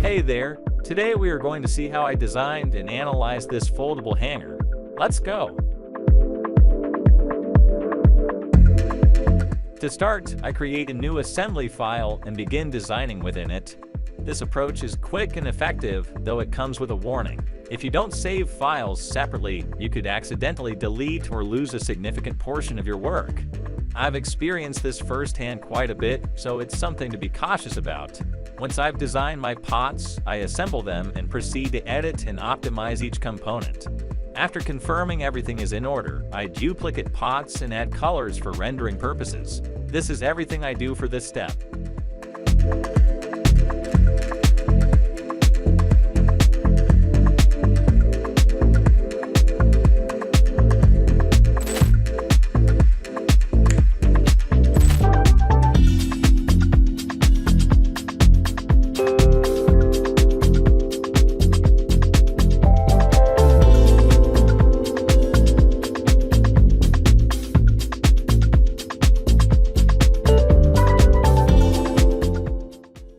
Hey there! Today we are going to see how I designed and analyzed this foldable hanger. Let's go! To start, I create a new assembly file and begin designing within it. This approach is quick and effective, though it comes with a warning. If you don't save files separately, you could accidentally delete or lose a significant portion of your work. I've experienced this firsthand quite a bit, so it's something to be cautious about. Once I've designed my pots, I assemble them and proceed to edit and optimize each component. After confirming everything is in order, I duplicate pots and add colors for rendering purposes. This is everything I do for this step.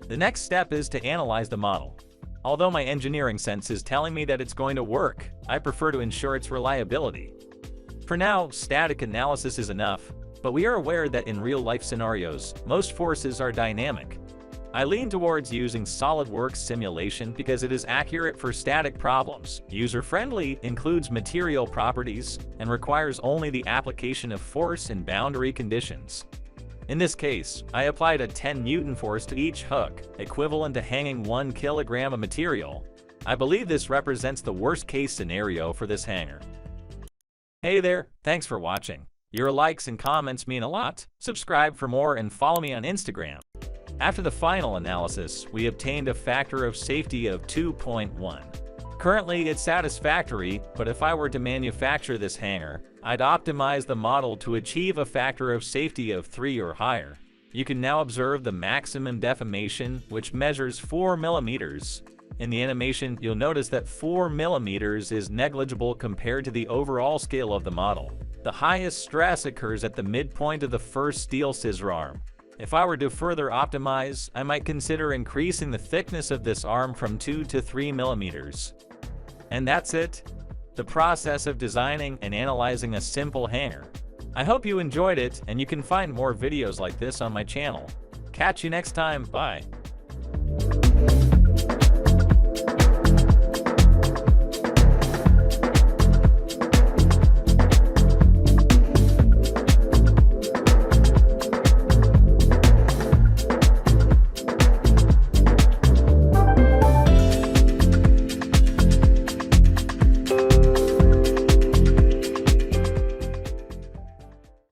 The next step is to analyze the model. Although my engineering sense is telling me that it's going to work, I prefer to ensure its reliability. For now, static analysis is enough, but we are aware that in real-life scenarios, most forces are dynamic. I lean towards using SolidWorks simulation because it is accurate for static problems, user-friendly, includes material properties, and requires only the application of force and boundary conditions. In this case, I applied a 10 Newton force to each hook, equivalent to hanging 1 kilogram of material. I believe this represents the worst-case scenario for this hanger. Hey there, thanks for watching. Your likes and comments mean a lot. Subscribe for more and follow me on Instagram. After the final analysis, we obtained a factor of safety of 2.1. Currently, it's satisfactory, but if I were to manufacture this hanger, I'd optimize the model to achieve a factor of safety of 3 or higher. You can now observe the maximum deformation, which measures 4 millimeters. In the animation, you'll notice that 4 millimeters is negligible compared to the overall scale of the model. The highest stress occurs at the midpoint of the first steel scissor arm. If I were to further optimize, I might consider increasing the thickness of this arm from 2 to 3 millimeters. And that's it. The process of designing and analyzing a simple hanger. I hope you enjoyed it, and you can find more videos like this on my channel. Catch you next time, bye.